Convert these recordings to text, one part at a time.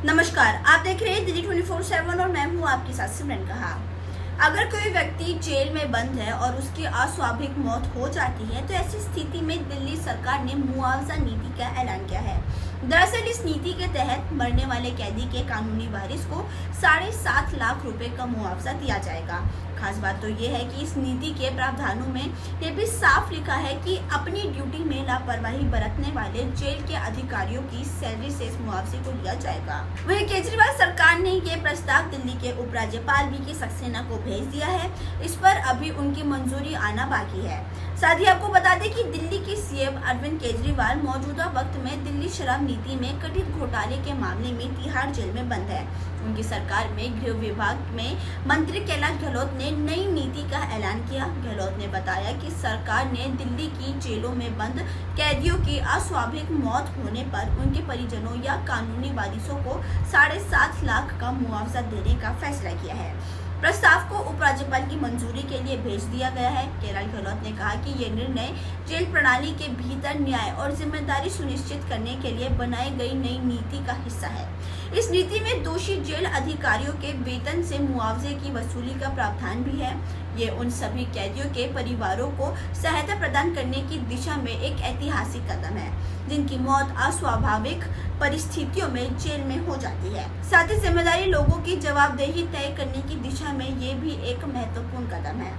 नमस्कार, आप देख रहे हैं दिल्ली 24/7 और मैं हूं आपके साथ सिमरन कहा। अगर कोई व्यक्ति जेल में बंद है और उसकी अस्वाभाविक मौत हो जाती है तो ऐसी स्थिति में दिल्ली सरकार ने मुआवजा नीति का ऐलान किया है। दरअसल इस नीति के तहत मरने वाले कैदी के कानूनी वारिस को 7.5 लाख रुपए का मुआवजा दिया जाएगा। खास बात तो ये है कि इस नीति के प्रावधानों में ये भी साफ लिखा है कि अपनी ड्यूटी में लापरवाही बरतने वाले जेल के अधिकारियों की सैलरी से इस मुआवजे को दिया जाएगा। वहीं केजरीवाल सरकार ने ये प्रस्ताव दिल्ली के उपराज्यपाल वी.के. सक्सेना को भेज दिया है। इस पर अभी उनकी मंजूरी आना बाकी है। साथ ही आपको बता दें कि दिल्ली के सीएम अरविंद केजरीवाल मौजूदा वक्त में दिल्ली शराब नीति में कथित घोटाले के मामले में तिहाड़ जेल में बंद है। उनकी सरकार में गृह विभाग में मंत्री कैलाश गहलोत ने नई नीति का ऐलान किया। गहलोत ने बताया कि सरकार ने दिल्ली की जेलों में बंद कैदियों की अस्वाभाविक मौत होने पर उनके परिजनों या कानूनी वारिसों को 7.5 लाख का मुआवजा देने का फैसला किया है। प्रस्ताव को उपराज्यपाल की मंजूरी के लिए भेज दिया गया है। कैलाश गहलोत ने कहा कि ये निर्णय जेल प्रणाली के भीतर न्याय और जिम्मेदारी सुनिश्चित करने के लिए बनाई गई नई नीति का हिस्सा है। इस नीति में दोषी जेल अधिकारियों के वेतन से मुआवजे की वसूली का प्रावधान भी है। ये उन सभी कैदियों के परिवारों को सहायता प्रदान करने की दिशा में एक ऐतिहासिक कदम है जिनकी मौत अस्वाभाविक परिस्थितियों में जेल में हो जाती है। साथ ही जिम्मेदारी लोगों की जवाबदेही तय करने की दिशा में ये भी एक महत्वपूर्ण कदम है।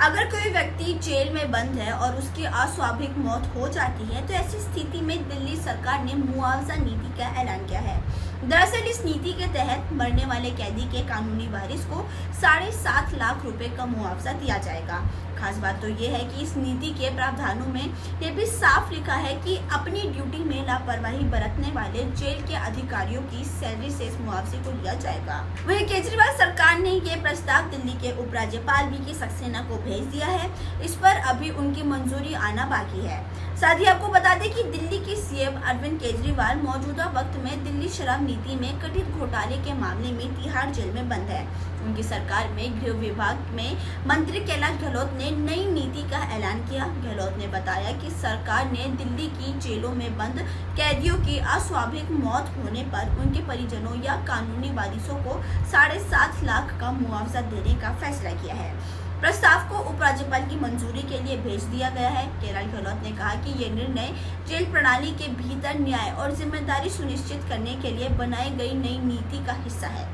अगर कोई व्यक्ति जेल में बंद है और उसकी अस्वाभाविक मौत हो जाती है तो ऐसी स्थिति में दिल्ली सरकार ने मुआवजा नीति का ऐलान किया है। दरअसल इस नीति के तहत मरने वाले कैदी के कानूनी वारिस को 7.5 लाख रुपए का मुआवजा दिया जाएगा। खास बात तो ये है कि इस नीति के प्रावधानों में ये भी साफ लिखा है कि अपनी ड्यूटी में लापरवाही बरतने वाले जेल के अधिकारियों की सैलरी से इस मुआवजे को दिया जाएगा। वहीं केजरीवाल सरकार ने ये प्रस्ताव दिल्ली के उपराज्यपाल वी.के. सक्सेना को भेज दिया है। इस पर अभी उनकी मंजूरी आना बाकी है। साथ ही आपको बता दें कि दिल्ली के सीएम अरविंद केजरीवाल मौजूदा वक्त में दिल्ली शराब नीति में कथित घोटाले के मामले में तिहाड़ जेल में बंद है। उनकी सरकार में गृह विभाग में मंत्री कैलाश गहलोत ने नई नीति का ऐलान किया। गहलोत ने बताया कि सरकार ने दिल्ली की जेलों में बंद कैदियों की अस्वाभाविक मौत होने पर उनके परिजनों या कानूनी वारिसों को 7.5 लाख का मुआवजा देने का फैसला किया है। प्रस्ताव को उपराज्यपाल की मंजूरी के लिए भेज दिया गया है। कैलाश गहलोत ने कहा कि ये निर्णय जेल प्रणाली के भीतर न्याय और जिम्मेदारी सुनिश्चित करने के लिए बनाई गई नई नीति का हिस्सा है।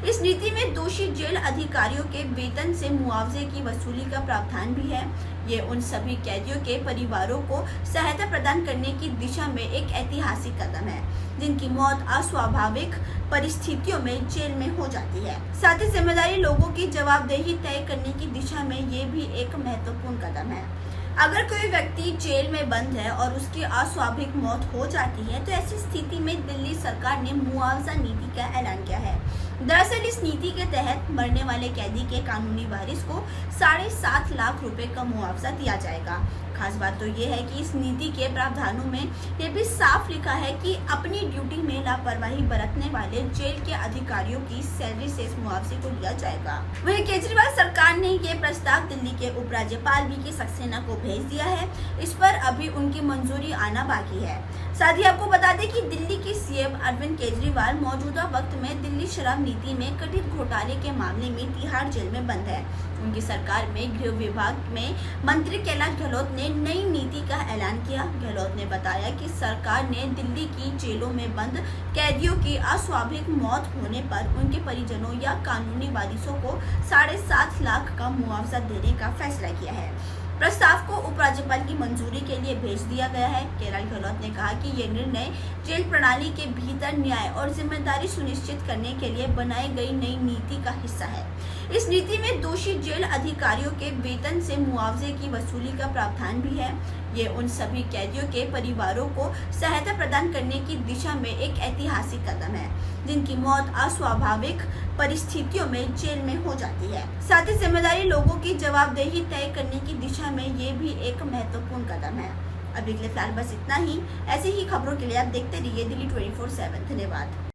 इस नीति में दोषी जेल अधिकारियों के वेतन से मुआवजे की वसूली का प्रावधान भी है। ये उन सभी कैदियों के परिवारों को सहायता प्रदान करने की दिशा में एक ऐतिहासिक कदम है जिनकी मौत अस्वाभाविक परिस्थितियों में जेल में हो जाती है। साथ ही जिम्मेदारी लोगों की जवाबदेही तय करने की दिशा में ये भी एक महत्वपूर्ण कदम है। अगर कोई व्यक्ति जेल में बंद है और उसकी अस्वाभाविक मौत हो जाती है तो ऐसी स्थिति में दिल्ली सरकार ने मुआवजा नीति का ऐलान किया है। दरअसल इस नीति के तहत मरने वाले कैदी के कानूनी वारिस को 7.5 लाख रुपए का मुआवजा दिया जाएगा। खास बात तो ये है कि इस नीति के प्रावधानों में ये भी साफ लिखा है कि अपनी ड्यूटी में लापरवाही बरतने वाले जेल के अधिकारियों की सैलरी से इस मुआवजे को दिया जाएगा। वहीं केजरीवाल सरकार ने ये प्रस्ताव दिल्ली के उपराज्यपाल वी.के. सक्सेना को भेज दिया है। इस पर अभी उनकी मंजूरी आना बाकी है। साथ ही आपको बता दें कि दिल्ली के सीएम अरविंद केजरीवाल मौजूदा वक्त में दिल्ली शराब नीति में कथित घोटाले के मामले में तिहाड़ जेल में बंद है। उनकी सरकार में गृह विभाग में मंत्री कैलाश गहलोत ने नई नीति का ऐलान किया। गहलोत ने बताया कि सरकार ने दिल्ली की जेलों में बंद कैदियों की अस्वाभाविक मौत होने पर उनके परिजनों या कानूनी वारिसों को 7.5 लाख का मुआवजा देने का फैसला किया है। प्रस्ताव को उपराज्यपाल की मंजूरी के लिए भेज दिया गया है। कैलाश गहलोत ने कहा कि ये निर्णय जेल प्रणाली के भीतर न्याय और जिम्मेदारी सुनिश्चित करने के लिए बनाई गई नई नीति का हिस्सा है। इस नीति में दोषी जेल अधिकारियों के वेतन से मुआवजे की वसूली का प्रावधान भी है। ये उन सभी कैदियों के परिवारों को सहायता प्रदान करने की दिशा में एक ऐतिहासिक कदम है जिनकी मौत अस्वाभाविक परिस्थितियों में जेल में हो जाती है। साथ ही जिम्मेदारी लोगों की जवाबदेही तय करने की दिशा में ये भी एक महत्वपूर्ण कदम है। अभी के लिए फिलहाल बस इतना ही। ऐसे ही खबरों के लिए आप देखते रहिए दिल्ली 24/7। धन्यवाद।